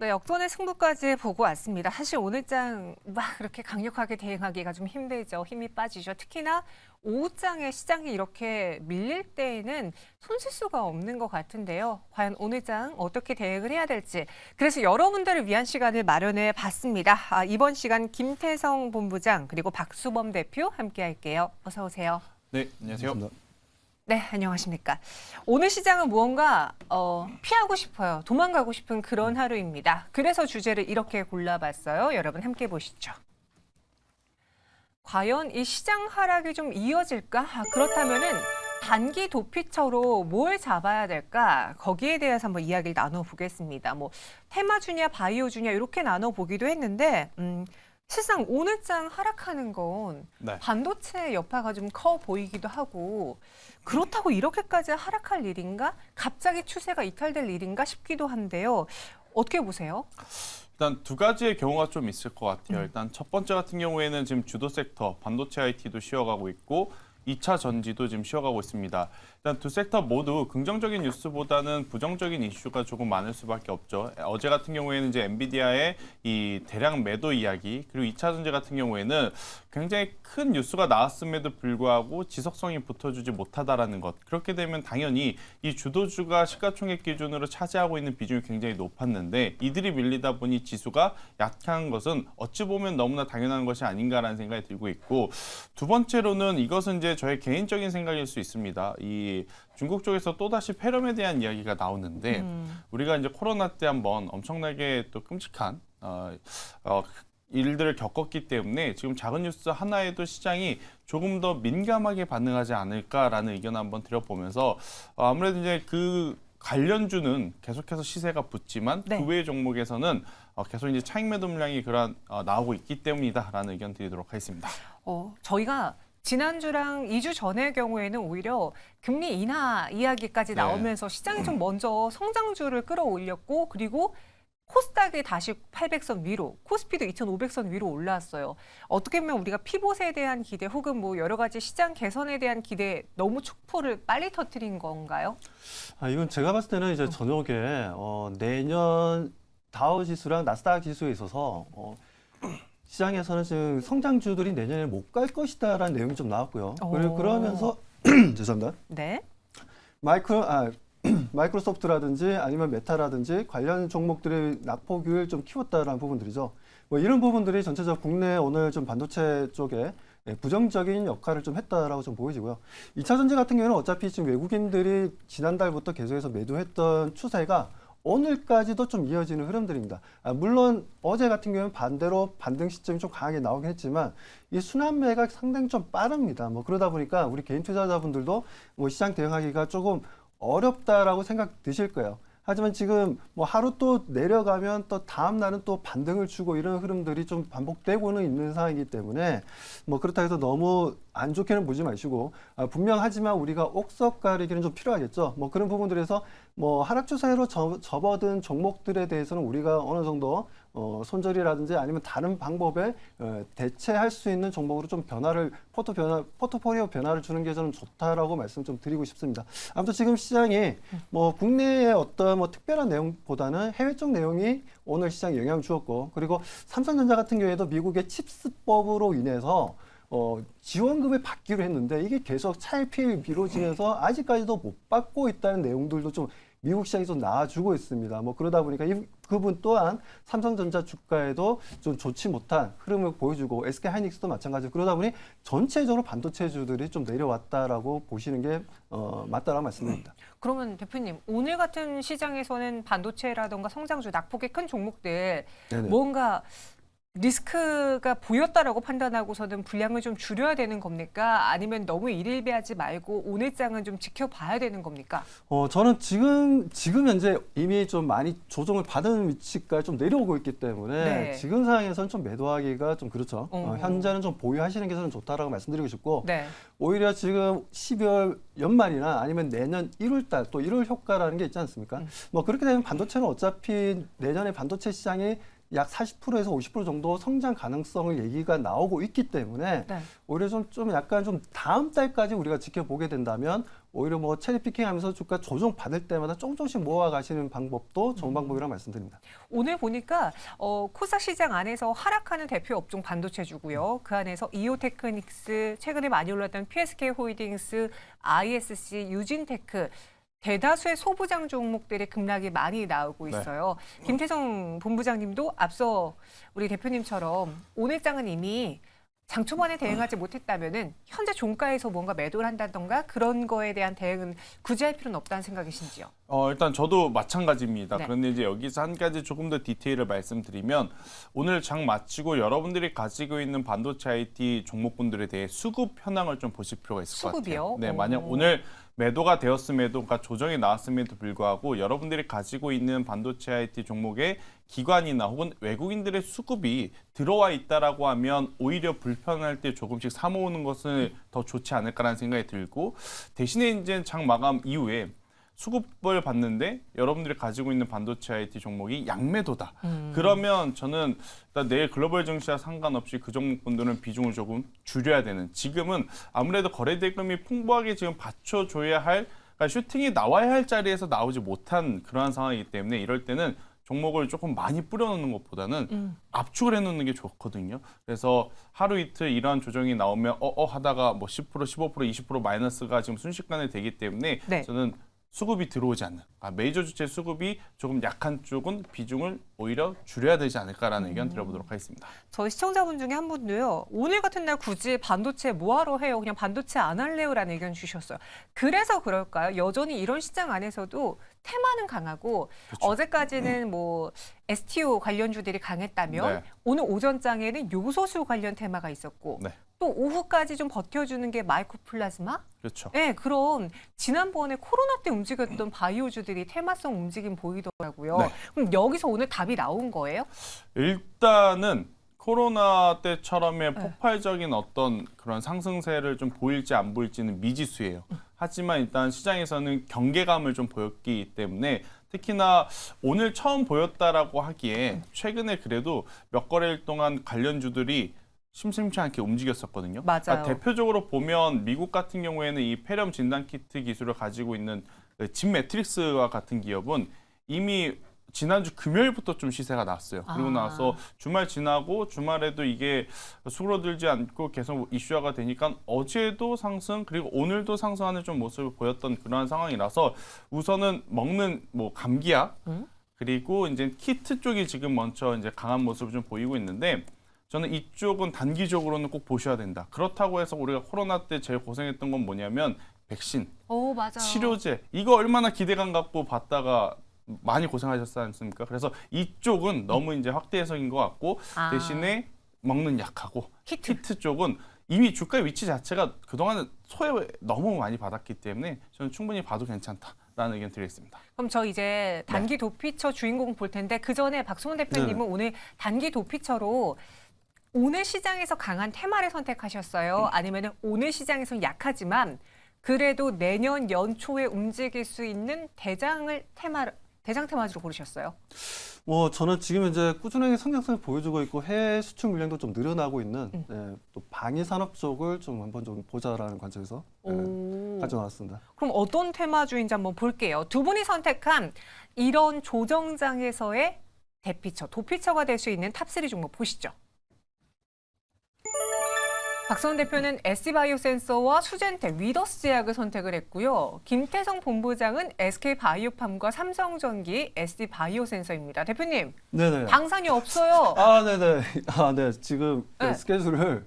네, 역전의 승부까지 보고 왔습니다. 사실 오늘장 막 그렇게 강력하게 대응하기가 좀 힘들죠. 힘이 빠지죠. 특히나 오후장에 시장이 이렇게 밀릴 때에는 손쓸 수가 없는 것 같은데요. 과연 오늘장 어떻게 대응을 해야 될지. 그래서 여러분들을 위한 시간을 마련해 봤습니다. 이번 시간 김태성 본부장 그리고 박수범 대표 함께 할게요. 어서 오세요. 네, 안녕하세요. 네, 안녕하십니까. 오늘 시장은 무언가 피하고 싶어요. 도망가고 싶은 그런 하루입니다. 그래서 주제를 이렇게 골라봤어요. 여러분 함께 보시죠. 과연 이 시장 하락이 좀 이어질까? 그렇다면은 단기 도피처로 뭘 잡아야 될까? 거기에 대해서 한번 이야기를 나눠보겠습니다. 뭐 테마주냐, 바이오주냐 이렇게 나눠보기도 했는데 실상 오늘장 하락하는 건 네. 반도체 여파가 좀 커 보이기도 하고 그렇다고 이렇게까지 하락할 일인가? 갑자기 추세가 이탈될 일인가 싶기도 한데요. 어떻게 보세요? 일단 두 가지의 경우가 좀 있을 것 같아요. 일단 첫 번째 같은 경우에는 지금 주도 섹터, 반도체 IT도 쉬어가고 있고 2차 전지도 지금 쉬어가고 있습니다. 일단 두 섹터 모두 긍정적인 뉴스보다는 부정적인 이슈가 조금 많을 수밖에 없죠. 어제 같은 경우에는 이제 엔비디아의 이 대량 매도 이야기, 그리고 2차 전지 같은 경우에는 굉장히 큰 뉴스가 나왔음에도 불구하고 지속성이 붙어주지 못하다라는 것. 그렇게 되면 당연히 이 주도주가 시가총액 기준으로 차지하고 있는 비중이 굉장히 높았는데 이들이 밀리다 보니 지수가 약한 것은 어찌 보면 너무나 당연한 것이 아닌가라는 생각이 들고 있고, 두 번째로는 이것은 이제 저의 개인적인 생각일 수 있습니다. 이 중국 쪽에서 또다시 폐렴에 대한 이야기가 나오는데 우리가 이제 코로나 때 한번 엄청나게 또 끔찍한 일들을 겪었기 때문에 지금 작은 뉴스 하나에도 시장이 조금 더 민감하게 반응하지 않을까라는 의견을 한번 드려보면서 아무래도 이제 그 관련주는 계속해서 시세가 붙지만 네. 그 외의 종목에서는 계속 이제 차익 매도 물량이 나오고 있기 때문이다라는 의견 드리도록 하겠습니다. 저희가 지난주랑 2주 전의 경우에는 오히려 금리 인하 이야기까지 네. 나오면서 시장이 좀 먼저 성장주를 끌어올렸고 그리고 코스닥이 다시 800선 위로, 코스피도 2,500선 위로 올라왔어요. 어떻게 보면 우리가 피봇에 대한 기대 혹은 뭐 여러 가지 시장 개선에 대한 기대 너무 촉포를 빨리 터뜨린 건가요? 이건 제가 봤을 때는 이제 저녁에 내년 다우 지수랑 나스닥 지수에 있어서 시장에서는 지금 성장주들이 내년에 못 갈 것이다라는 내용이 좀 나왔고요. 그리고 그러면서 죄송합니다. 네. 마이크로소프트라든지 아니면 메타라든지 관련 종목들의 낙폭을 좀 키웠다라는 부분들이죠. 뭐 이런 부분들이 전체적으로 국내 오늘 좀 반도체 쪽에 부정적인 역할을 좀 했다라고 좀 보여지고요. 2차 전지 같은 경우는 어차피 지금 외국인들이 지난달부터 계속해서 매도했던 추세가 오늘까지도 좀 이어지는 흐름들입니다. 물론 어제 같은 경우는 반대로 반등 시점이 좀 강하게 나오긴 했지만 이 순환매가 상당히 좀 빠릅니다. 뭐 그러다 보니까 우리 개인 투자자분들도 뭐 시장 대응하기가 조금 어렵다라고 생각 드실 거예요. 하지만 지금 뭐 하루 또 내려가면 또 다음 날은 또 반등을 주고 이런 흐름들이 좀 반복되고는 있는 상황이기 때문에 뭐 그렇다 해서 너무 안 좋게는 보지 마시고 분명하지만 우리가 옥석 가리기는 좀 필요하겠죠. 뭐 그런 부분들에서 뭐 하락 추세로 접어든 종목들에 대해서는 우리가 어느 정도 손절이라든지 아니면 다른 방법에 대체할 수 있는 종목으로 좀 포트폴리오 변화를 주는 게 저는 좋다라고 말씀 좀 드리고 싶습니다. 아무튼 지금 시장이 뭐 국내의 어떤 뭐 특별한 내용보다는 해외 쪽 내용이 오늘 시장에 영향을 주었고, 그리고 삼성전자 같은 경우에도 미국의 칩스법으로 인해서 지원금을 받기로 했는데 이게 계속 차일피일 미뤄지면서 아직까지도 못 받고 있다는 내용들도 좀 미국 시장이 좀 나와주고 있습니다. 뭐 그러다 보니까 그분 또한 삼성전자 주가에도 좀 좋지 못한 흐름을 보여주고 SK 하이닉스도 마찬가지로 그러다 보니 전체적으로 반도체주들이 좀 내려왔다라고 보시는 게 맞다라고 말씀드립니다. 그러면 대표님, 오늘 같은 시장에서는 반도체라던가 성장주, 낙폭이 큰 종목들 네네. 뭔가 리스크가 보였다라고 판단하고서는 분량을 좀 줄여야 되는 겁니까? 아니면 너무 일일비하지 말고 오늘장은 좀 지켜봐야 되는 겁니까? 저는 지금 현재 이미 좀 많이 조정을 받은 위치까지 좀 내려오고 있기 때문에 네. 지금 상황에서는 좀 매도하기가 좀 그렇죠. 현재는 좀 보유하시는 게 저는 좋다라고 말씀드리고 싶고, 네. 오히려 지금 12월 연말이나 아니면 내년 1월 달 또 1월 효과라는 게 있지 않습니까? 뭐 그렇게 되면 반도체는 어차피 내년에 반도체 시장이 약 40%에서 50% 정도 성장 가능성을 얘기가 나오고 있기 때문에 네. 오히려 좀 약간 좀 다음 달까지 우리가 지켜보게 된다면 오히려 뭐 체리피킹하면서 주가 조정 받을 때마다 조금씩 모아 가시는 방법도 좋은 방법이라고 말씀드립니다. 오늘 보니까 코스닥 시장 안에서 하락하는 대표 업종 반도체주고요. 그 안에서 이오테크닉스, 최근에 많이 올랐던 PSK 홀딩스, ISC, 유진테크 대다수의 소부장 종목들의 급락이 많이 나오고 있어요. 김태성 본부장님도 앞서 우리 대표님처럼 오늘 장은 이미 장 초반에 대응하지 못했다면은 현재 종가에서 뭔가 매도를 한다던가 그런 거에 대한 대응은 굳이 할 필요는 없다는 생각이신지요? 일단 저도 마찬가지입니다. 네. 그런데 이제 여기서 한 가지 조금 더 디테일을 말씀드리면 오늘 장 마치고 여러분들이 가지고 있는 반도체 IT 종목군들에 대해 수급 현황을 좀 보실 필요가 있을 것 같아요. 수급이요? 네, 만약 오늘 매도가 되었음에도, 그러니까 조정이 나왔음에도 불구하고 여러분들이 가지고 있는 반도체 IT 종목에 기관이나 혹은 외국인들의 수급이 들어와 있다라고 하면 오히려 불편할 때 조금씩 사 모으는 것은 더 좋지 않을까라는 생각이 들고, 대신에 이제 장 마감 이후에 수급을 받는데 여러분들이 가지고 있는 반도체 IT 종목이 양매도다. 그러면 저는 일단 내일 글로벌 증시와 상관없이 그 종목분들은 비중을 조금 줄여야 되는, 지금은 아무래도 거래 대금이 풍부하게 지금 받쳐줘야 할, 그러니까 슈팅이 나와야 할 자리에서 나오지 못한 그러한 상황이기 때문에 이럴 때는 종목을 조금 많이 뿌려놓는 것보다는 압축을 해놓는 게 좋거든요. 그래서 하루 이틀 이러한 조정이 나오면 하다가 뭐 10%, 15%, 20% 마이너스가 지금 순식간에 되기 때문에 네. 저는 수급이 들어오지 않는, 메이저 주체 수급이 조금 약한 쪽은 비중을 오히려 줄여야 되지 않을까라는 의견 드려보도록 하겠습니다. 저희 시청자분 중에 한 분도요. 오늘 같은 날 굳이 반도체 뭐하러 해요? 그냥 반도체 안 할래요라는 의견 주셨어요. 그래서 그럴까요? 여전히 이런 시장 안에서도 테마는 강하고 그렇죠. 어제까지는 뭐 STO 관련주들이 강했다면 네. 오늘 오전장에는 요소수 관련 테마가 있었고 네. 또 오후까지 좀 버텨주는 게 마이크로플라즈마? 그렇죠. 네, 그런 지난번에 코로나 때 움직였던 바이오주들이 테마성 움직임 보이더라고요. 네. 그럼 여기서 오늘 답이 나온 거예요? 일단은 코로나 때처럼의 네. 폭발적인 어떤 그런 상승세를 좀 보일지 안 보일지는 미지수예요. 하지만 일단 시장에서는 경계감을 좀 보였기 때문에, 특히나 오늘 처음 보였다라고 하기에 최근에 그래도 몇 거래일 동안 관련주들이 심심치 않게 움직였었거든요. 맞아요. 그러니까 대표적으로 보면 미국 같은 경우에는 이 폐렴 진단 키트 기술을 가지고 있는 진 매트릭스와 같은 기업은 이미 지난주 금요일부터 좀 시세가 났어요. 그리고 나서 주말 지나고 주말에도 이게 수그러들지 않고 계속 이슈화가 되니까 어제도 상승, 그리고 오늘도 상승하는 좀 모습을 보였던 그러한 상황이라서 우선은 먹는 뭐 감기약 그리고 이제 키트 쪽이 지금 먼저 이제 강한 모습을 좀 보이고 있는데, 저는 이쪽은 단기적으로는 꼭 보셔야 된다. 그렇다고 해서 우리가 코로나 때 제일 고생했던 건 뭐냐면 백신, 맞아. 치료제, 이거 얼마나 기대감 갖고 받다가 많이 고생하셨지 않습니까? 그래서 이쪽은 너무 이제 확대 해석인 것 같고, 대신에 먹는 약하고 키트 쪽은 이미 주가의 위치 자체가 그동안 소외 너무 많이 받았기 때문에 저는 충분히 봐도 괜찮다라는 의견 드리겠습니다. 그럼 저 이제 단기 도피처 주인공 볼 텐데 그 전에 박수원 대표님은 오늘 단기 도피처로 오늘 시장에서 강한 테마를 선택하셨어요? 아니면 오늘 시장에서는 약하지만 그래도 내년 연초에 움직일 수 있는 대장 테마주로 고르셨어요? 저는 지금 이제 꾸준하게 성장성을 보여주고 있고 해외 수출 물량도 좀 늘어나고 있는 또 방위 산업 쪽을 좀 한번 좀 보자라는 관점에서 가져나왔습니다. 그럼 어떤 테마주인지 한번 볼게요. 두 분이 선택한 이런 조정장에서의 대피처, 도피처가 될 수 있는 탑3 종목 보시죠. 박수원 대표는 SC바이오센서와 수젠텍, 위더스 제약을 선택을 했고요. 김태성 본부장은 SK바이오팜과 삼성전기, SC바이오센서입니다. 대표님, 네네. 방산이 없어요. 네네. 네. 지금 네. 스케줄을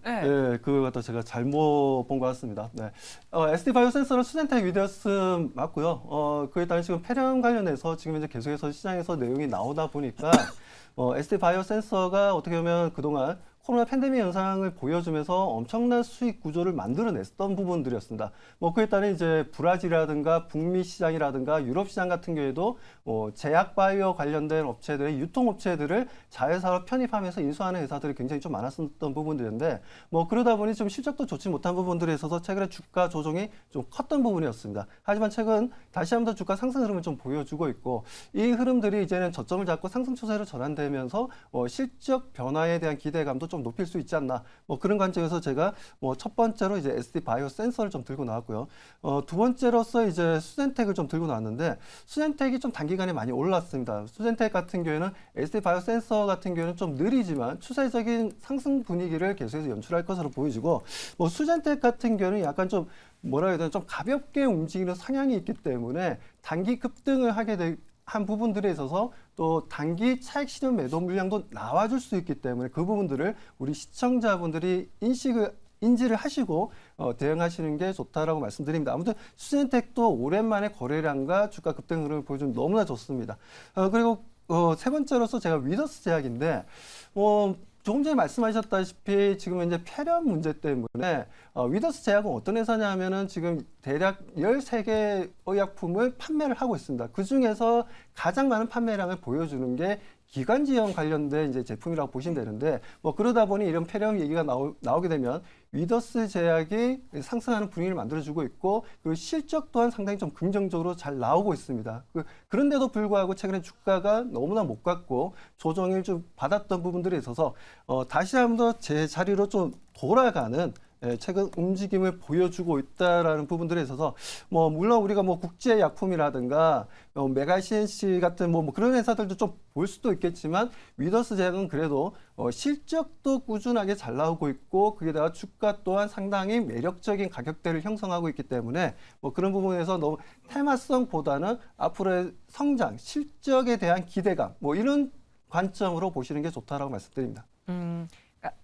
그걸 갖다 제가 잘못 본 것 같습니다. 네. SD바이오센서는 수젠텍 위더스 맞고요. 그에 따른 지금 폐렴 관련해서 지금 이제 계속해서 시장에서 내용이 나오다 보니까 SD바이오센서가 어떻게 보면 그동안 코로나 팬데믹 현상을 보여주면서 엄청난 수익 구조를 만들어냈던 부분들이었습니다. 그에 따른 이제 브라질이라든가 북미 시장이라든가 유럽 시장 같은 경우에도 제약 바이오 관련된 업체들의 유통업체들을 자회사로 편입하면서 인수하는 회사들이 굉장히 좀 많았었던 부분들인데 그러다 보니 좀 실적도 좋지 못한 부분들에 있어서 최근에 주가 조정이 좀 컸던 부분이었습니다. 하지만 최근 다시 한번 더 주가 상승 흐름을 좀 보여주고 있고, 이 흐름들이 이제는 저점을 잡고 상승 추세로 전환되면서 실적 변화에 대한 기대감도 좀 좀 높일 수 있지 않나. 뭐 그런 관점에서 제가 뭐 첫 번째로 이제 SD 바이오 센서를 좀 들고 나왔고요. 두 번째로서 이제 수젠텍을 좀 들고 나왔는데 수젠텍이 좀 단기간에 많이 올랐습니다. 수젠텍 같은 경우에는 SD 바이오 센서 같은 경우에는 좀 느리지만 추세적인 상승 분위기를 계속해서 연출할 것으로 보여지고 뭐 수젠텍 같은 경우는 약간 좀 뭐라 해야 되나 좀 가볍게 움직이는 성향이 있기 때문에 단기 급등을 한 부분들에 있어서 또 단기 차익 실현 매도 물량도 나와줄 수 있기 때문에 그 부분들을 우리 시청자분들이 인지를 하시고 대응하시는 게 좋다라고 말씀드립니다. 아무튼 수젠텍도 오랜만에 거래량과 주가 급등 흐름을 보여주면 너무나 좋습니다. 그리고 세 번째로서 제가 위더스 제약인데 조금 전에 말씀하셨다시피 지금 현재 폐렴 문제 때문에 위더스 제약은 어떤 회사냐면은 지금 대략 13개 의약품을 판매를 하고 있습니다. 그 중에서 가장 많은 판매량을 보여주는 게 기관지형 관련된 이제 제품이라고 보시면 되는데 뭐 그러다 보니 이런 폐렴 얘기가 나오게 되면 위더스 제약이 상승하는 분위기를 만들어주고 있고 그리고 실적 또한 상당히 좀 긍정적으로 잘 나오고 있습니다. 그런데도 불구하고 최근에 주가가 너무나 못 갔고 조정을 좀 받았던 부분들에 있어서 다시 한번 더 제 자리로 좀 돌아가는 최근 움직임을 보여주고 있다라는 부분들에 있어서 뭐 물론 우리가 뭐 국제 약품이라든가 메가 CNC 같은 뭐 그런 회사들도 좀 볼 수도 있겠지만 위더스 제약은 그래도 실적도 꾸준하게 잘 나오고 있고 거기다가 주가 또한 상당히 매력적인 가격대를 형성하고 있기 때문에 뭐 그런 부분에서 너무 테마성보다는 앞으로의 성장, 실적에 대한 기대감 뭐 이런 관점으로 보시는 게 좋다라고 말씀드립니다.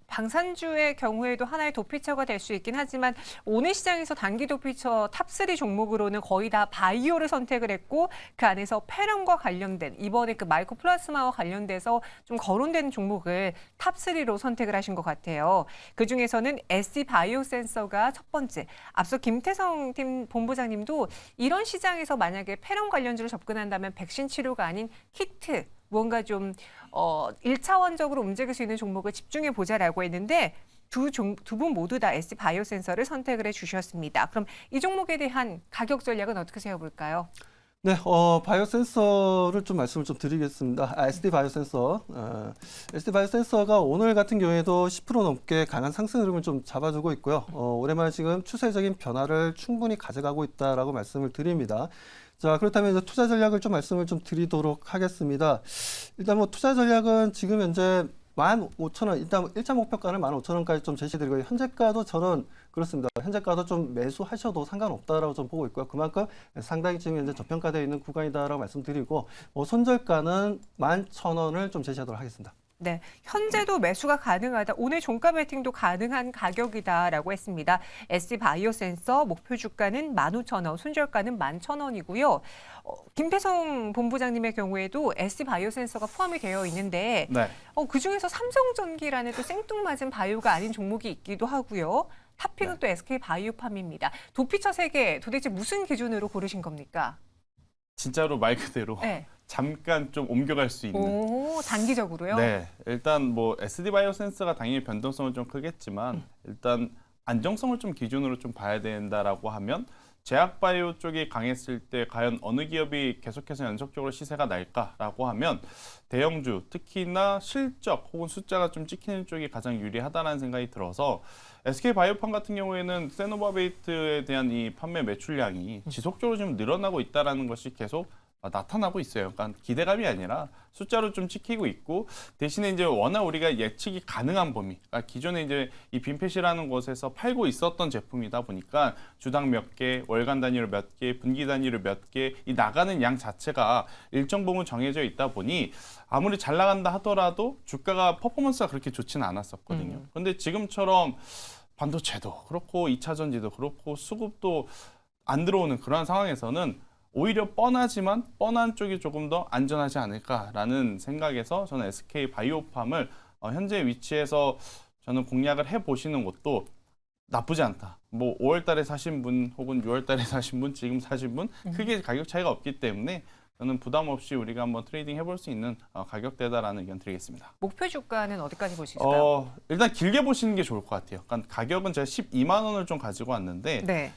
방산주의 경우에도 하나의 도피처가 될 수 있긴 하지만 오늘 시장에서 단기 도피처 탑3 종목으로는 거의 다 바이오를 선택을 했고 그 안에서 폐렴과 관련된 이번에 그 마이코플라스마와 관련돼서 좀 거론되는 종목을 탑3로 선택을 하신 것 같아요. 그중에서는 SC 바이오 센서가 첫 번째. 앞서 김태성 팀 본부장님도 이런 시장에서 만약에 폐렴 관련주로 접근한다면 백신 치료가 아닌 키트 뭔가 좀 1차원적으로 움직일 수 있는 종목을 집중해 보자라고 했는데 두 분 모두 다 SC 바이오 센서를 선택을 해 주셨습니다. 그럼 이 종목에 대한 가격 전략은 어떻게 세워볼까요? 네, 바이오 센서를 좀 말씀을 좀 드리겠습니다. SD 바이오 센서. SD 바이오 센서가 오늘 같은 경우에도 10% 넘게 강한 상승 흐름을 좀 잡아주고 있고요. 오랜만에 지금 추세적인 변화를 충분히 가져가고 있다라고 말씀을 드립니다. 자, 그렇다면 이제 투자 전략을 좀 말씀을 좀 드리도록 하겠습니다. 일단 뭐 투자 전략은 지금 현재 15,000원, 일단 1차 목표가는 15,000원까지 좀 제시드리고 현재가도 저는 그렇습니다. 현재가도 좀 매수하셔도 상관없다라고 좀 보고 있고요. 그만큼 상당히 지금 현재 저평가되어 있는 구간이다라고 말씀드리고 손절가는 11,000원을 좀 제시하도록 하겠습니다. 네, 현재도 매수가 가능하다. 오늘 종가 베팅도 가능한 가격이다라고 했습니다. SC 바이오 센서 목표 주가는 15,000원, 손절가는 11,000원이고요. 김태성 본부장님의 경우에도 SC 바이오 센서가 포함이 되어 있는데 네. 그중에서 삼성전기라는 또 생뚱맞은 바이오가 아닌 종목이 있기도 하고요. 탑픽은 또 SK 바이오팜입니다. 도피처 3개 도대체 무슨 기준으로 고르신 겁니까? 진짜로 말 그대로 네. 잠깐 좀 옮겨갈 수 있는. 오, 단기적으로요? 네, 일단 뭐 SD 바이오 센서가 당연히 변동성은 좀 크겠지만 일단 안정성을 좀 기준으로 좀 봐야 된다라고 하면 제약 바이오 쪽이 강했을 때 과연 어느 기업이 계속해서 연속적으로 시세가 날까라고 하면 대형주, 특히나 실적 혹은 숫자가 좀 찍히는 쪽이 가장 유리하다는 생각이 들어서 SK 바이오팜 같은 경우에는 세노바베이트에 대한 이 판매 매출량이 지속적으로 좀 늘어나고 있다는 것이 계속 나타나고 있어요. 그러니까 기대감이 아니라 숫자로 좀 찍히고 있고 대신에 이제 워낙 우리가 예측이 가능한 범위, 그러니까 기존에 이제 이 빈펫이라는 곳에서 팔고 있었던 제품이다 보니까 주당 몇 개, 월간 단위로 몇 개, 분기 단위로 몇 개, 이 나가는 양 자체가 일정 부분 정해져 있다 보니 아무리 잘 나간다 하더라도 주가가 퍼포먼스가 그렇게 좋지는 않았었거든요. 그런데 지금처럼 반도체도 그렇고 2차 전지도 그렇고 수급도 안 들어오는 그러한 상황에서는 오히려 뻔하지만 뻔한 쪽이 조금 더 안전하지 않을까라는 생각에서 저는 SK 바이오팜을 현재 위치에서 저는 공략을 해보시는 것도 나쁘지 않다. 뭐 5월 달에 사신 분 혹은 6월 달에 사신 분, 지금 사신 분 크게 가격 차이가 없기 때문에 저는 부담 없이 우리가 한번 트레이딩 해볼 수 있는 가격대다라는 의견 드리겠습니다. 목표 주가는 어디까지 보실까요? 일단 길게 보시는 게 좋을 것 같아요. 그러니까 가격은 제가 12만 원을 좀 가지고 왔는데 네.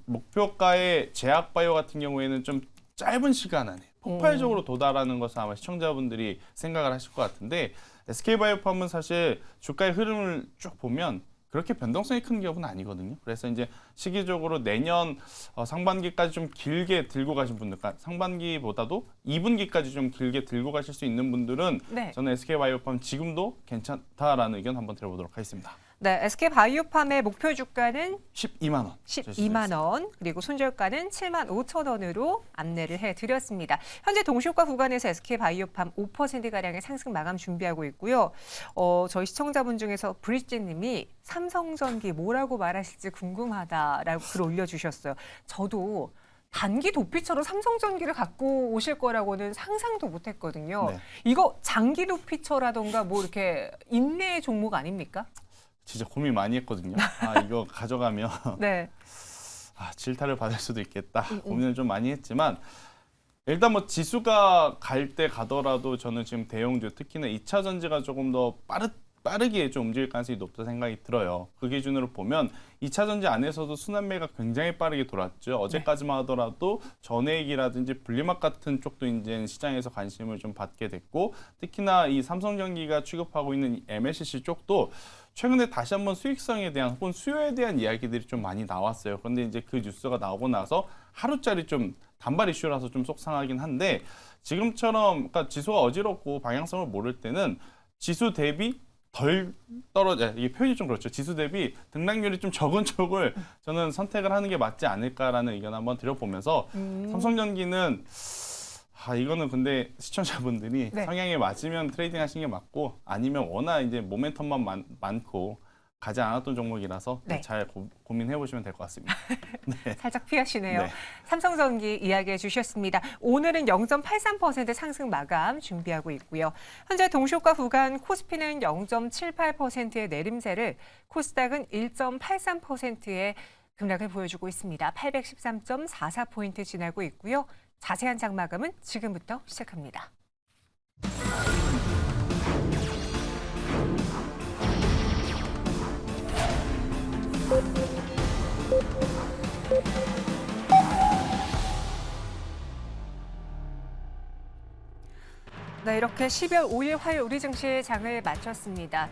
목표가의 제약바이오 같은 경우에는 좀 짧은 시간 안에 폭발적으로 도달하는 것을 아마 시청자분들이 생각을 하실 것 같은데 SK바이오팜은 사실 주가의 흐름을 쭉 보면 그렇게 변동성이 큰 기업은 아니거든요. 그래서 이제 시기적으로 내년 상반기까지 좀 길게 들고 가신 분들, 그러니까 상반기보다도 2분기까지 좀 길게 들고 가실 수 있는 분들은 네. 저는 SK바이오팜 지금도 괜찮다라는 의견 한번 드려보도록 하겠습니다. 네, SK바이오팜의 목표 주가는 12만 원. 12만 원, 그리고 손절가는 7만 5천 원으로 안내를 해드렸습니다. 현재 동시효과 구간에서 SK바이오팜 5%가량의 상승 마감 준비하고 있고요. 저희 시청자분 중에서 브릿지님이 삼성전기 뭐라고 말하실지 궁금하다라고 글 올려주셨어요. 저도 단기 도피처로 삼성전기를 갖고 오실 거라고는 상상도 못했거든요. 네. 이거 장기 도피처라던가 뭐 이렇게 인내의 종목 아닙니까? 진짜 고민 많이 했거든요. 이거 가져가면 네. 질타를 받을 수도 있겠다. 고민을 좀 많이 했지만 일단 뭐 지수가 갈 때 가더라도 저는 지금 대형주 특히나 2차 전지가 조금 더 빠르게 좀 움직일 가능성이 높다 생각이 들어요. 그 기준으로 보면 2차 전지 안에서도 순환매가 굉장히 빠르게 돌았죠. 어제까지만 하더라도 전해액이라든지 분리막 같은 쪽도 이제 시장에서 관심을 좀 받게 됐고 특히나 이 삼성전기가 취급하고 있는 MLCC 쪽도 최근에 다시 한번 수익성에 대한 혹은 수요에 대한 이야기들이 좀 많이 나왔어요. 그런데 이제 그 뉴스가 나오고 나서 하루짜리 좀 단발 이슈라서 좀 속상하긴 한데 지금처럼 그러니까 지수가 어지럽고 방향성을 모를 때는 지수 대비 덜 떨어져 이게 표현이 좀 그렇죠. 지수 대비 등락률이 좀 적은 쪽을 저는 선택을 하는 게 맞지 않을까라는 의견 한번 드려보면서 삼성전기는 이거는 근데 시청자분들이 네. 성향에 맞으면 트레이딩 하시는 게 맞고 아니면 워낙 이제 모멘텀만 많고 가지 않았던 종목이라서 네. 잘 고민해 보시면 될 것 같습니다. 네. 살짝 피하시네요. 네. 삼성전기 이야기해 주셨습니다. 오늘은 0.83% 상승 마감 준비하고 있고요. 현재 동시효과 구간 코스피는 0.78%의 내림세를 코스닥은 1.83%의 급락을 보여주고 있습니다. 813.44포인트 지나고 있고요. 자세한 장마감은 지금부터 시작합니다. 네, 이렇게 12월 5일 화요일 우리 증시 장을 마쳤습니다.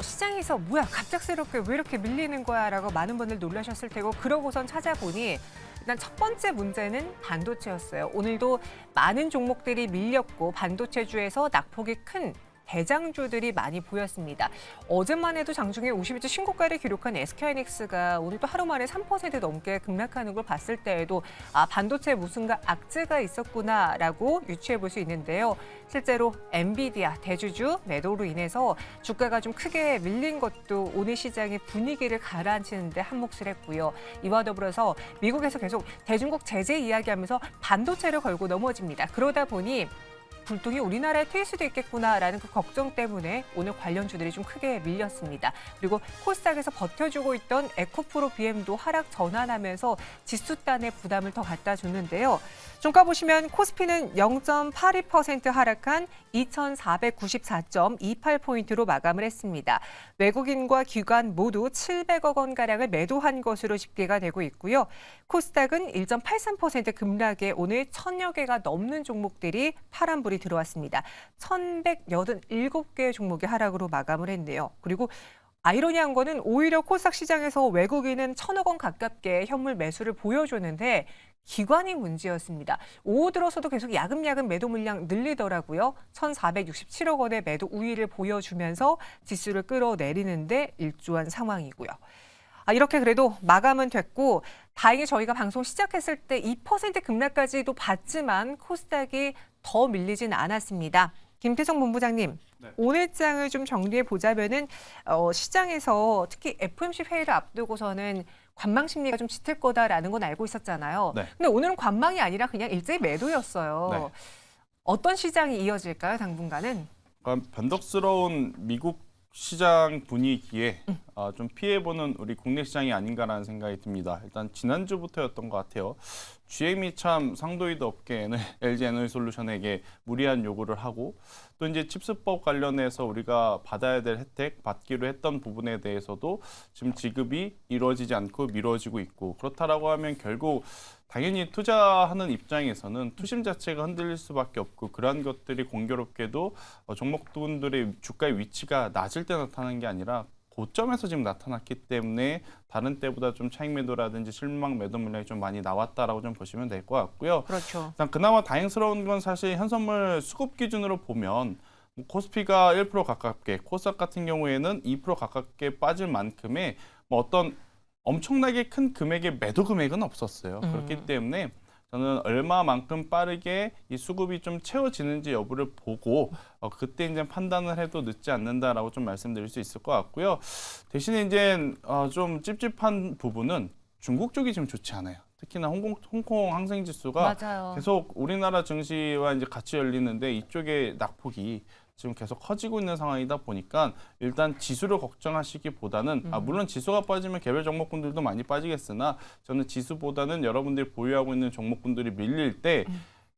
시장에서 뭐야 갑작스럽게 왜 이렇게 밀리는 거야 라고 많은 분들 놀라셨을 테고 그러고선 찾아보니 일단 첫 번째 문제는 반도체였어요. 오늘도 많은 종목들이 밀렸고 반도체주에서 낙폭이 큰 대장주들이 많이 보였습니다. 어제만 해도 장중에 50일째 신고가를 기록한 SK하이닉스가 오늘 또 하루 만에 3% 넘게 급락하는 걸 봤을 때에도 반도체에 무슨가 악재가 있었구나라고 유추해 볼 수 있는데요. 실제로 엔비디아 대주주 매도로 인해서 주가가 좀 크게 밀린 것도 오늘 시장의 분위기를 가라앉히는 데 한몫을 했고요. 이와 더불어서 미국에서 계속 대중국 제재 이야기하면서 반도체를 걸고 넘어집니다. 그러다 보니 불똥이 우리나라에 튈 수도 있겠구나라는 그 걱정 때문에 오늘 관련주들이 좀 크게 밀렸습니다. 그리고 코스닥에서 버텨주고 있던 에코프로 BM도 하락 전환하면서 지수단에 부담을 더 갖다 줬는데요. 종가 보시면 코스피는 0.82% 하락한 2,494.28포인트로 마감을 했습니다. 외국인과 기관 모두 700억 원가량을 매도한 것으로 집계가 되고 있고요. 코스닥은 1.83% 급락에 오늘 1,000여 개가 넘는 종목들이 파란불이 들어왔습니다. 1,187개의 종목이 하락으로 마감을 했네요. 그리고 아이러니한 거는 오히려 코스닥 시장에서 외국인은 1,000억 원 가깝게 현물 매수를 보여줬는데 기관이 문제였습니다. 오후 들어서도 계속 야금야금 매도 물량 늘리더라고요. 1,467억 원의 매도 우위를 보여주면서 지수를 끌어내리는데 일조한 상황이고요. 이렇게 그래도 마감은 됐고 다행히 저희가 방송 시작했을 때 2% 급락까지도 봤지만 코스닥이 더 밀리진 않았습니다. 김태성 본부장님, 네. 오늘장을 좀 정리해 보자면은 시장에서 특히 FOMC 회의를 앞두고서는 관망 심리가 좀 짙을 거다라는 건 알고 있었잖아요. 네. 근데 오늘은 관망이 아니라 그냥 일제히 매도였어요. 네. 어떤 시장이 이어질까요, 당분간은? 그러니까 변덕스러운 미국 시장 분위기에 좀 피해보는 우리 국내 시장이 아닌가라는 생각이 듭니다. 일단 지난주부터였던 것 같아요. GM이 참 상도이드 업계에는 LG 에너지솔루션에게 무리한 요구를 하고 또 이제 칩스법 관련해서 우리가 받아야 될 혜택 받기로 했던 부분에 대해서도 지금 지급이 이루어지지 않고 미뤄지고 있고 그렇다라고 하면 결국 당연히 투자하는 입장에서는 투심 자체가 흔들릴 수밖에 없고 그러한 것들이 공교롭게도 종목군들의 주가의 위치가 낮을 때 나타나는 게 아니라 고점에서 지금 나타났기 때문에 다른 때보다 좀 차익 매도라든지 실망 매도 물량이 좀 많이 나왔다라고 좀 보시면 될 것 같고요. 그렇죠. 일단 그나마 다행스러운 건 사실 현선물 수급 기준으로 보면 코스피가 1% 가깝게, 코스닥 같은 경우에는 2% 가깝게 빠질 만큼의 뭐 어떤 엄청나게 큰 금액의 매도 금액은 없었어요. 그렇기 때문에 저는 얼마만큼 빠르게 이 수급이 좀 채워지는지 여부를 보고 그때 이제 판단을 해도 늦지 않는다라고 좀 말씀드릴 수 있을 것 같고요. 대신에 이제 좀 찝찝한 부분은 중국 쪽이 지금 좋지 않아요. 특히나 홍콩 항생 지수가 맞아요. 계속 우리나라 증시와 이제 같이 열리는데 이쪽에 낙폭이 지금 계속 커지고 있는 상황이다 보니까 일단 지수를 걱정하시기보다는 물론 지수가 빠지면 개별 종목군들도 많이 빠지겠으나 저는 지수보다는 여러분들이 보유하고 있는 종목군들이 밀릴 때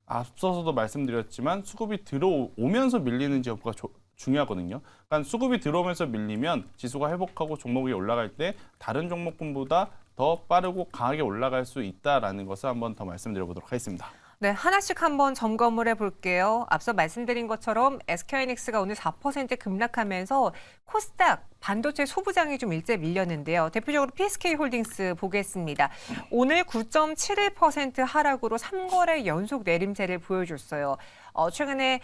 앞서서도 말씀드렸지만 수급이 들어오면서 밀리는지 여부가 중요하거든요. 그러니까 수급이 들어오면서 밀리면 지수가 회복하고 종목이 올라갈 때 다른 종목군보다 더 빠르고 강하게 올라갈 수 있다라는 것을 한번 더 말씀드려보도록 하겠습니다. 네, 하나씩 한번 점검을 해볼게요. 앞서 말씀드린 것처럼 SK하이닉스가 오늘 4% 급락하면서 코스닥 반도체 소부장이 좀 일제 밀렸는데요. 대표적으로 PSK홀딩스 보겠습니다. 오늘 9.71% 하락으로 3거래 연속 내림세를 보여줬어요. 최근에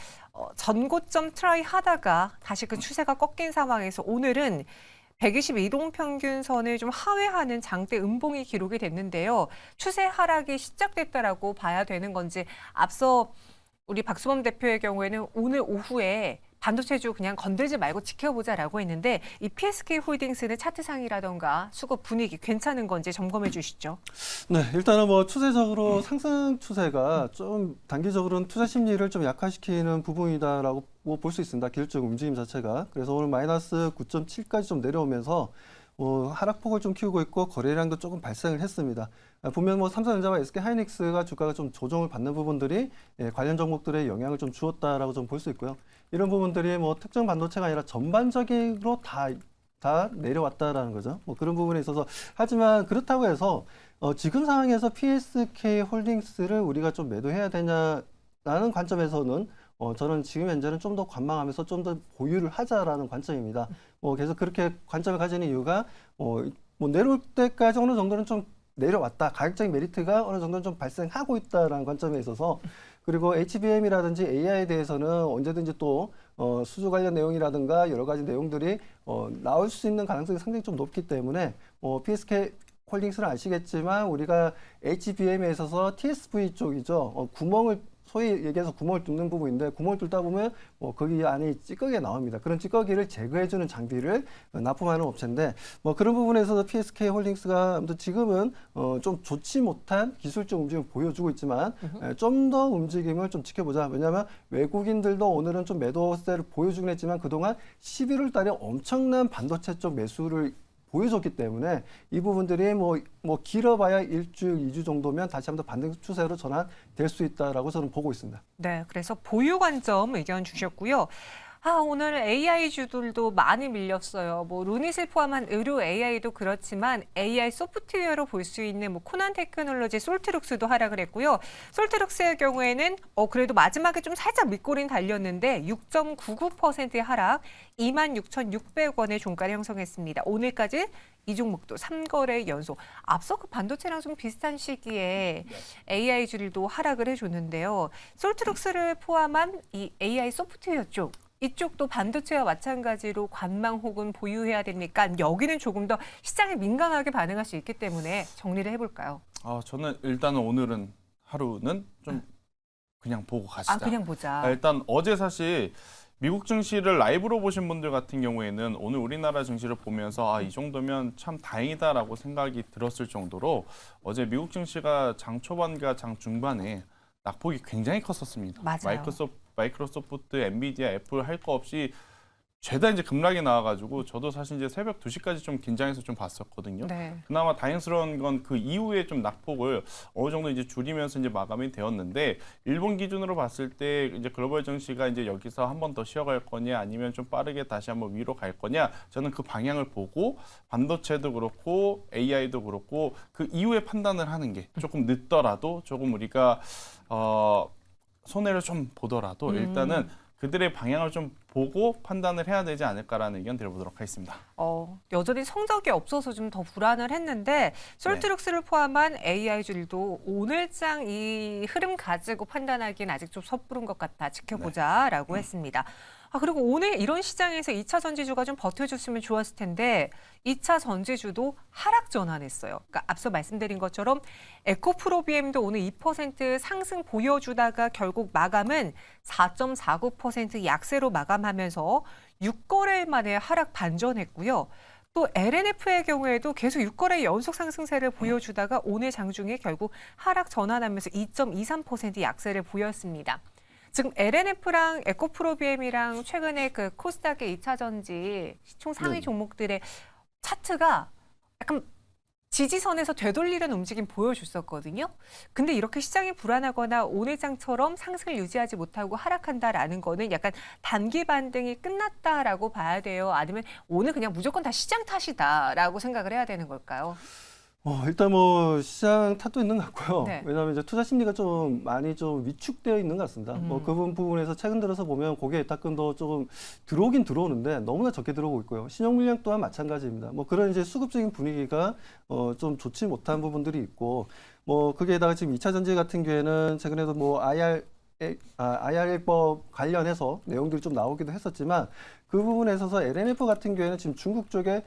전고점 트라이 하다가 다시 그 추세가 꺾인 상황에서 오늘은 122동 평균선을 좀 하회하는 장대 음봉이 기록이 됐는데요. 추세 하락이 시작됐다라고 봐야 되는 건지 앞서 우리 박수범 대표의 경우에는 오늘 오후에 반도체주 그냥 건들지 말고 지켜보자라고 했는데 이 PSK홀딩스는 차트상이라던가 수급 분위기 괜찮은 건지 점검해 주시죠. 네, 일단은 뭐 추세적으로 상승 추세가 좀 단기적으로는 투자 심리를 좀 약화시키는 부분이다라고 볼 수 있습니다. 기술적 움직임 자체가. 그래서 오늘 마이너스 9.7까지 좀 내려오면서 하락폭을 좀 키우고 있고 거래량도 조금 발생을 했습니다. 보면 뭐 삼성전자와 SK하이닉스가 주가가 좀 조정을 받는 부분들이 관련 종목들에 영향을 좀 주었다라고 좀 볼 수 있고요. 이런 부분들이 뭐 특정 반도체가 아니라 전반적으로 다 내려왔다라는 거죠. 뭐 그런 부분에 있어서 하지만 그렇다고 해서 지금 상황에서 PSK홀딩스를 우리가 좀 매도해야 되냐라는 관점에서는 저는 지금 현재는 좀 더 관망하면서 좀 더 보유를 하자라는 관점입니다. 계속 그렇게 관점을 가지는 이유가 뭐 내려올 때까지 어느 정도는 좀 내려왔다. 가격적인 메리트가 어느 정도는 좀 발생하고 있다라는 관점에 있어서 그리고 HBM이라든지 AI에 대해서는 언제든지 또 수주 관련 내용이라든가 여러 가지 내용들이 나올 수 있는 가능성이 상당히 좀 높기 때문에 PSK 홀딩스는 아시겠지만 우리가 HBM에 있어서 TSV 쪽이죠. 소위 얘기해서 구멍을 뚫는 부분인데 구멍을 뚫다 보면 거기 안에 찌꺼기가 나옵니다. 그런 찌꺼기를 제거해주는 장비를 납품하는 업체인데 그런 부분에서도 PSK 홀딩스가 아무튼 지금은 좀 좋지 못한 기술적 움직임을 보여주고 있지만 좀 더 움직임을 좀 지켜보자. 왜냐하면 외국인들도 오늘은 좀 매도세를 보여주긴 했지만 그동안 11월 달에 엄청난 반도체 쪽 매수를 보여줬기 때문에 이 부분들이 뭐 길어봐야 일주일, 2주 정도면 다시 한번 반등 추세로 전환될 수 있다라고 저는 보고 있습니다. 네, 그래서 보유 관점 의견 주셨고요. 오늘 AI주들도 많이 밀렸어요. 루닛을 포함한 의료 AI도 그렇지만 AI 소프트웨어로 볼 수 있는 코난 테크놀로지 솔트룩스도 하락을 했고요. 솔트룩스의 경우에는 그래도 마지막에 좀 살짝 밑꼬린 달렸는데 6.99%의 하락, 26,600원의 종가를 형성했습니다. 오늘까지 이 종목도 3거래 연속. 앞서 그 반도체랑 좀 비슷한 시기에 AI주들도 하락을 해줬는데요. 솔트룩스를 포함한 이 AI 소프트웨어 쪽. 이쪽도 반도체와 마찬가지로 관망 혹은 보유해야 됩니까? 여기는 조금 더 시장에 민감하게 반응할 수 있기 때문에 정리를 해볼까요? 저는 일단은 오늘은 하루는 좀 그냥 보고 가시자. 그냥 보자. 일단 어제 사실 미국 증시를 라이브로 보신 분들 같은 경우에는 오늘 우리나라 증시를 보면서 이 정도면 참 다행이다라고 생각이 들었을 정도로 어제 미국 증시가 장 초반과 장 중반에 낙폭이 굉장히 컸었습니다. 맞아요. 마이크로소프트, 엔비디아, 애플 할 거 없이 죄다 이제 급락이 나와가지고 저도 사실 이제 새벽 2시까지 좀 긴장해서 좀 봤었거든요. 네. 그나마 다행스러운 건 그 이후에 좀 낙폭을 어느 정도 이제 줄이면서 이제 마감이 되었는데 일본 기준으로 봤을 때 이제 글로벌 증시가 이제 여기서 한 번 더 쉬어갈 거냐 아니면 좀 빠르게 다시 한번 위로 갈 거냐 저는 그 방향을 보고 반도체도 그렇고 AI도 그렇고 그 이후에 판단을 하는 게 조금 늦더라도 조금 우리가 손해를 좀 보더라도 일단은 그들의 방향을 좀 보고 판단을 해야 되지 않을까라는 의견 드려보도록 하겠습니다. 여전히 성적이 없어서 좀 더 불안을 했는데 솔트룩스를 포함한 AI주들도 오늘장 이 흐름 가지고 판단하기엔 아직 좀 섣부른 것 같다. 지켜보자라고 했습니다. 그리고 오늘 이런 시장에서 2차 전지주가 좀 버텨줬으면 좋았을 텐데 2차 전지주도 하락 전환했어요. 그러니까 앞서 말씀드린 것처럼 에코프로비엠도 오늘 2% 상승 보여주다가 결국 마감은 4.49% 약세로 마감하면서 6거래일 만에 하락 반전했고요. 또 LNF의 경우에도 계속 6거래 연속 상승세를 보여주다가 오늘 장중에 결국 하락 전환하면서 2.23% 약세를 보였습니다. 지금 LNF랑 에코프로비엠이랑 최근에 그 코스닥의 2차 전지 시총 상위 종목들의 차트가 약간 지지선에서 되돌리는 움직임 보여줬었거든요. 근데 이렇게 시장이 불안하거나 오늘장처럼 상승을 유지하지 못하고 하락한다라는 거는 약간 단기 반등이 끝났다라고 봐야 돼요. 아니면 오늘 그냥 무조건 다 시장 탓이다라고 생각을 해야 되는 걸까요? 일단 뭐 시장 탓도 있는 것 같고요. 네. 왜냐하면 이제 투자 심리가 좀 많이 좀 위축되어 있는 것 같습니다. 뭐 그 부분에서 최근 들어서 보면 고객 예탁금도 조금 들어오긴 들어오는데 너무나 적게 들어오고 있고요. 신용 물량 또한 마찬가지입니다. 뭐 그런 이제 수급적인 분위기가 좀 좋지 못한 부분들이 있고 뭐 거기에다가 지금 2차 전지 같은 경우에는 최근에도 뭐 IRA법 관련해서 내용들이 좀 나오기도 했었지만 그 부분에 있어서 LNF 같은 경우에는 지금 중국 쪽에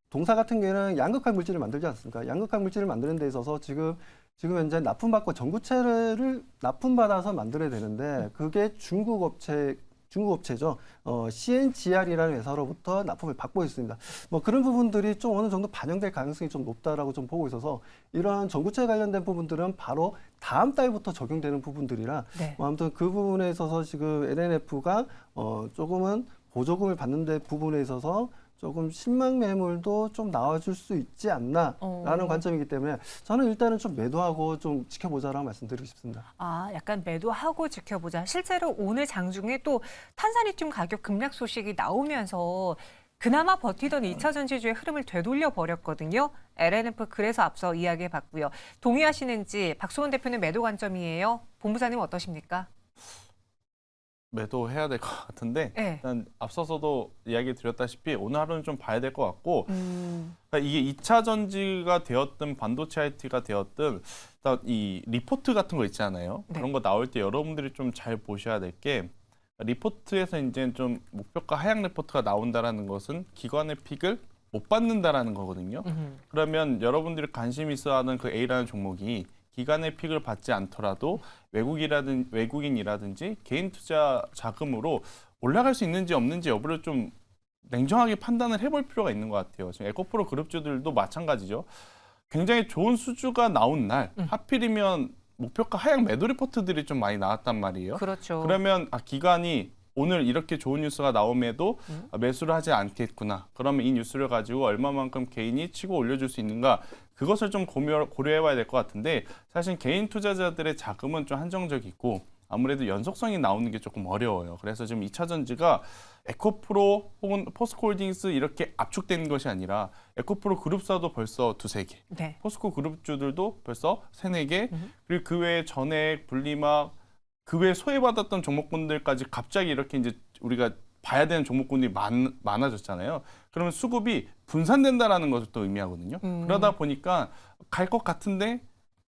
동사 같은 경우에는 양극화 물질을 만들지 않습니까? 양극화 물질을 만드는 데 있어서 지금 현재 납품받고 전구체를 납품받아서 만들어야 되는데 그게 중국 업체죠. CNGR이라는 회사로부터 납품을 받고 있습니다. 뭐 그런 부분들이 좀 어느 정도 반영될 가능성이 좀 높다라고 좀 보고 있어서 이러한 전구체 관련된 부분들은 바로 다음 달부터 적용되는 부분들이라 뭐 아무튼 그 부분에 있어서 지금 LNF가 조금은 보조금을 받는 데 부분에 있어서 조금 신망 매물도 좀 나와줄 수 있지 않나라는 관점이기 때문에 저는 일단은 좀 매도하고 좀 지켜보자라고 말씀드리고 싶습니다. 약간 매도하고 지켜보자. 실제로 오늘 장중에 또 탄산리튬 가격 급락 소식이 나오면서 그나마 버티던 2차 전지주의 흐름을 되돌려 버렸거든요. LNF 그래서 앞서 이야기해봤고요. 동의하시는지 박수원 대표는 매도 관점이에요. 본부장님 어떠십니까? 매도해야 될 것 같은데 일단 앞서서도 이야기 드렸다시피 오늘 하루는 좀 봐야 될 것 같고 그러니까 이게 2차 전지가 되었든 반도체 IT가 되었든 일단 이 리포트 같은 거 있잖아요. 그런 거 나올 때 여러분들이 좀 잘 보셔야 될 게 리포트에서 이제 좀 목표가 하향 리포트가 나온다라는 것은 기관의 픽을 못 받는다라는 거거든요. 그러면 여러분들이 관심 있어하는 그 A라는 종목이 기관의 픽을 받지 않더라도 외국인이라든지 개인 투자 자금으로 올라갈 수 있는지 없는지 여부를 좀 냉정하게 판단을 해볼 필요가 있는 것 같아요. 지금 에코프로 그룹주들도 마찬가지죠. 굉장히 좋은 수주가 나온 날 하필이면 목표가 하향 매도 리포트들이 좀 많이 나왔단 말이에요. 그렇죠. 그러면 기관이 오늘 이렇게 좋은 뉴스가 나옴에도 매수를 하지 않겠구나. 그러면 이 뉴스를 가지고 얼마만큼 개인이 치고 올려줄 수 있는가. 그것을 좀 고려해봐야 될 것 같은데 사실 개인 투자자들의 자금은 좀 한정적이고 아무래도 연속성이 나오는 게 조금 어려워요. 그래서 지금 2차 전지가 에코프로 혹은 포스코홀딩스 이렇게 압축된 것이 아니라 에코프로 그룹사도 벌써 2-3개, 포스코 그룹주들도 벌써 3-4개, 그리고 그 외에 전액, 분리막, 그 외에 소외받았던 종목군들까지 갑자기 이렇게 이제 우리가 봐야 되는 종목군들이 많아졌잖아요. 그러면 수급이 분산된다라는 것을 또 의미하거든요. 그러다 보니까 갈 것 같은데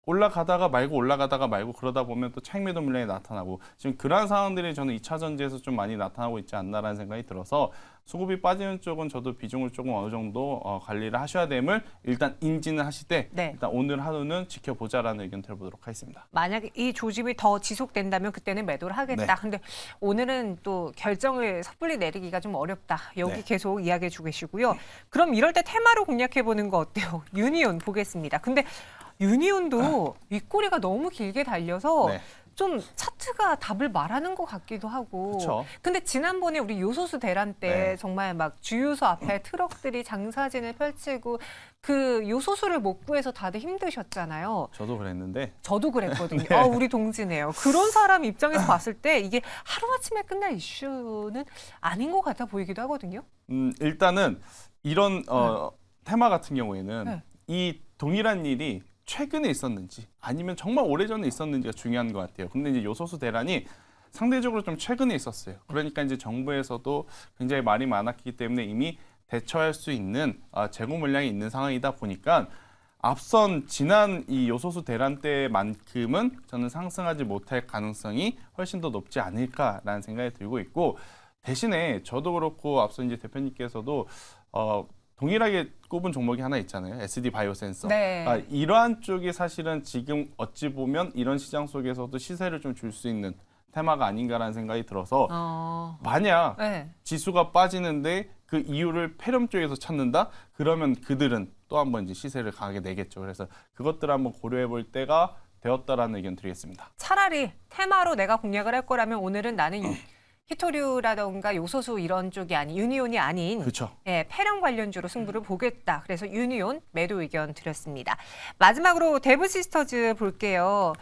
올라가다가 말고 그러다 보면 또 차익 매도 물량이 나타나고 지금 그러한 상황들이 저는 2차 전지에서 좀 많이 나타나고 있지 않나라는 생각이 들어서 수급이 빠지는 쪽은 저도 비중을 조금 어느 정도 관리를 하셔야 됨을 일단 인지는 하시되 일단 오늘 하루는 지켜보자라는 의견 드려보도록 하겠습니다. 만약에 이 조짐이 더 지속된다면 그때는 매도를 하겠다. 근데 오늘은 또 결정을 섣불리 내리기가 좀 어렵다. 여기 계속 이야기해 주고 계시고요. 그럼 이럴 때 테마로 공략해보는 거 어때요? 유니온 보겠습니다. 근데 유니온도 윗꼬리가 너무 길게 달려서 좀 차트가 답을 말하는 것 같기도 하고. 그쵸. 근데 지난번에 우리 요소수 대란 때 네. 정말 막 주유소 앞에 트럭들이 장사진을 펼치고 그 요소수를 못 구해서 다들 힘드셨잖아요. 저도 그랬는데 저도 그랬거든요. 네. 우리 동지네요. 그런 사람 입장에서 봤을 때 이게 하루아침에 끝날 이슈는 아닌 것 같아 보이기도 하거든요. 일단은 이런 테마 같은 경우에는 네. 이 동일한 일이 최근에 있었는지 아니면 정말 오래전에 있었는지가 중요한 것 같아요. 근데 이제 요소수 대란이 상대적으로 좀 최근에 있었어요. 그러니까 이제 정부에서도 굉장히 말이 많았기 때문에 이미 대처할 수 있는 재고 물량이 있는 상황이다 보니까 앞선 지난 이 요소수 대란 때만큼은 저는 상승하지 못할 가능성이 훨씬 더 높지 않을까라는 생각이 들고 있고, 대신에 저도 그렇고 앞서 이제 대표님께서도 동일하게 꼽은 종목이 하나 있잖아요. SD 바이오센서. 네. 이러한 쪽이 사실은 지금 어찌 보면 이런 시장 속에서도 시세를 좀 줄 수 있는 테마가 아닌가라는 생각이 들어서 만약 네. 지수가 빠지는데 그 이유를 폐렴 쪽에서 찾는다? 그러면 그들은 또 한 번 이제 시세를 강하게 내겠죠. 그래서 그것들을 한번 고려해 볼 때가 되었다라는 의견 드리겠습니다. 차라리 테마로 내가 공략을 할 거라면 오늘은 나는 히토류라던가 요소수 이런 쪽이 아닌 유니온이 아닌 그렇죠. 폐렴 관련주로 승부를 보겠다. 그래서 유니온 매도 의견 드렸습니다. 마지막으로 데브시스터즈 볼게요.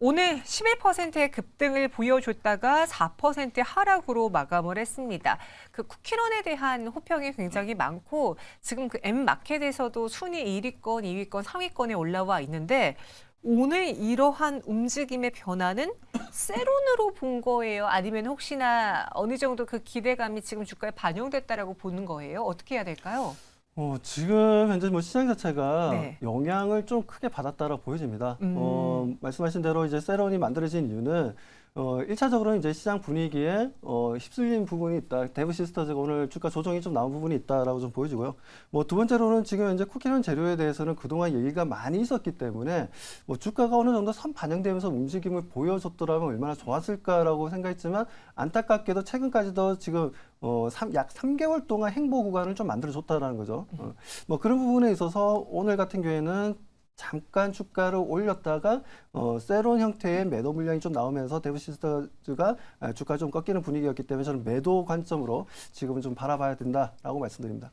오늘 11%의 급등을 보여줬다가 4% 하락으로 마감을 했습니다. 그 쿠키런에 대한 호평이 굉장히 많고 지금 그 M마켓에서도 순위 1위권, 2위권, 3위권에 올라와 있는데 오늘 이러한 움직임의 변화는 세론으로 본 거예요? 아니면 혹시나 어느 정도 그 기대감이 지금 주가에 반영됐다라고 보는 거예요? 어떻게 해야 될까요? 지금 현재 뭐 시장 자체가 네. 영향을 좀 크게 받았다라고 보여집니다. 말씀하신 대로 이제 세론이 만들어진 이유는 1차적으로는 이제 시장 분위기에 휩쓸린 부분이 있다. 데브시스터즈가 오늘 주가 조정이 좀 나온 부분이 있다라고 좀 보여지고요. 뭐 두 번째로는 지금 현재 쿠키런 재료에 대해서는 그동안 얘기가 많이 있었기 때문에 뭐 주가가 어느 정도 선 반영되면서 움직임을 보여줬더라면 얼마나 좋았을까라고 생각했지만 안타깝게도 최근까지도 지금 약 3개월 동안 행보 구간을 좀 만들어줬다라는 거죠. 뭐 그런 부분에 있어서 오늘 같은 경우에는 잠깐 주가를 올렸다가 세론 형태의 매도 물량이 좀 나오면서 데브시스터즈가 주가 좀 꺾이는 분위기였기 때문에 저는 매도 관점으로 지금은 좀 바라봐야 된다라고 말씀드립니다.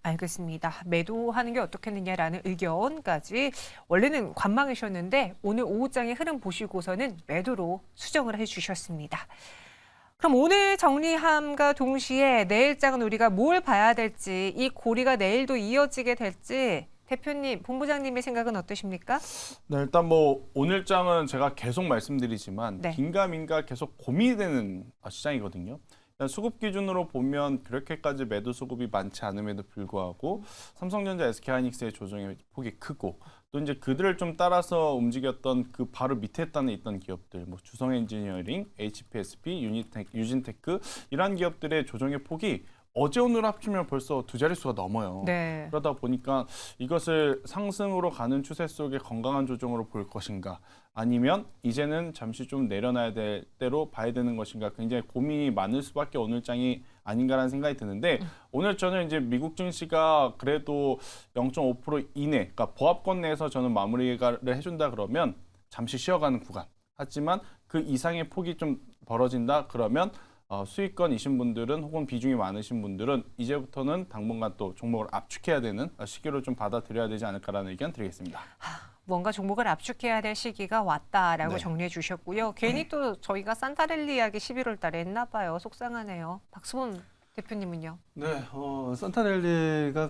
알겠습니다. 매도하는 게 어떻겠느냐라는 의견까지 원래는 관망이셨는데 오늘 오후장의 흐름 보시고서는 매도로 수정을 해주셨습니다. 그럼 오늘 정리함과 동시에 내일장은 우리가 뭘 봐야 될지 이 고리가 내일도 이어지게 될지 대표님, 본부장님의 생각은 어떠십니까? 네, 일단 뭐 오늘장은 제가 계속 말씀드리지만 네. 긴가민가 계속 고민이 되는 시장이거든요. 일단 수급 기준으로 보면 그렇게까지 매도 수급이 많지 않음에도 불구하고 삼성전자, SK하이닉스의 조정의 폭이 크고 또 이제 그들을 좀 따라서 움직였던 그 바로 밑에 단에 있던 기업들, 뭐 주성엔지니어링, HPSP, 유진테크 이러한 기업들의 조정의 폭이 어제 오늘 합치면 벌써 두 자릿수가 넘어요. 네. 그러다 보니까 이것을 상승으로 가는 추세 속에 건강한 조정으로 볼 것인가 아니면 이제는 잠시 좀 내려놔야 될 때로 봐야 되는 것인가 굉장히 고민이 많을 수밖에 오늘 장이 아닌가라는 생각이 드는데 오늘 저는 이제 미국 증시가 그래도 0.5% 이내, 그러니까 보합권 내에서 저는 마무리를 해준다 그러면 잠시 쉬어가는 구간. 하지만 그 이상의 폭이 좀 벌어진다 그러면 수익권이신 분들은 혹은 비중이 많으신 분들은 이제부터는 당분간 또 종목을 압축해야 되는 시기로 좀 받아들여야 되지 않을까라는 의견 드리겠습니다. 뭔가 종목을 압축해야 될 시기가 왔다라고 네. 정리해 주셨고요. 괜히 또 저희가 산타랠리 이야기 11월 달에 했나 봐요. 속상하네요. 박수범 대표님은요? 네, 산타랠리가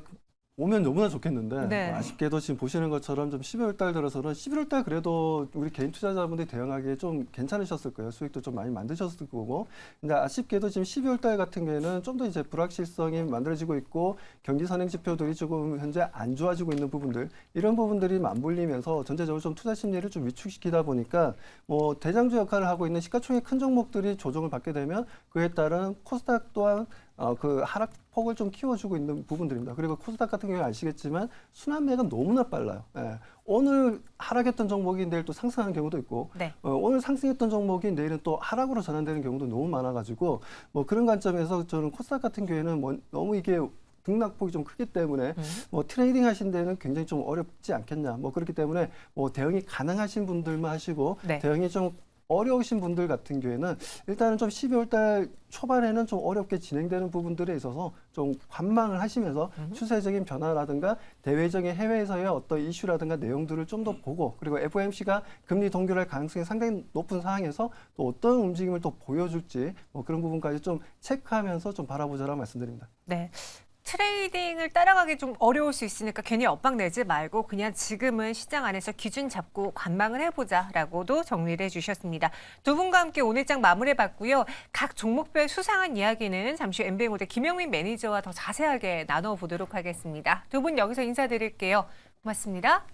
오면 너무나 좋겠는데 네. 아쉽게도 지금 보시는 것처럼 좀 12월 달 들어서는 11월 달 그래도 우리 개인 투자자분들이 대응하기에 좀 괜찮으셨을 거예요. 수익도 좀 많이 만드셨을 거고. 근데 아쉽게도 지금 12월 달 같은 경우에는 좀 더 이제 불확실성이 만들어지고 있고 경기 선행 지표들이 조금 현재 안 좋아지고 있는 부분들 이런 부분들이 맞물리면서 전체적으로 좀 투자 심리를 좀 위축시키다 보니까 뭐 대장주 역할을 하고 있는 시가총액 큰 종목들이 조정을 받게 되면 그에 따른 코스닥 또한 그 하락폭을 좀 키워주고 있는 부분들입니다. 그리고 코스닥 같은 경우에 아시겠지만 순환매가 너무나 빨라요. 예. 오늘 하락했던 종목이 내일 또 상승하는 경우도 있고 네. 오늘 상승했던 종목이 내일은 또 하락으로 전환되는 경우도 너무 많아가지고 뭐 그런 관점에서 저는 코스닥 같은 경우에는 뭐 너무 이게 등락폭이 좀 크기 때문에 뭐 트레이딩 하신 데는 굉장히 좀 어렵지 않겠냐. 뭐 그렇기 때문에 뭐 대응이 가능하신 분들만 하시고 네. 대응이 좀 어려우신 분들 같은 경우에는 일단은 좀 12월 달 초반에는 좀 어렵게 진행되는 부분들에 있어서 좀 관망을 하시면서 추세적인 변화라든가 대외적인 해외에서의 어떤 이슈라든가 내용들을 좀 더 보고 그리고 FOMC가 금리 동결할 가능성이 상당히 높은 상황에서 또 어떤 움직임을 또 보여줄지 뭐 그런 부분까지 좀 체크하면서 좀 바라보자라고 말씀드립니다. 네. 트레이딩을 따라가기 좀 어려울 수 있으니까 괜히 엇박 내지 말고 그냥 지금은 시장 안에서 기준 잡고 관망을 해보자라고도 정리를 해주셨습니다. 두 분과 함께 오늘 장 마무리해봤고요. 각 종목별 수상한 이야기는 잠시 후 MBN고대 김영민 매니저와 더 자세하게 나눠보도록 하겠습니다. 두 분 여기서 인사드릴게요. 고맙습니다.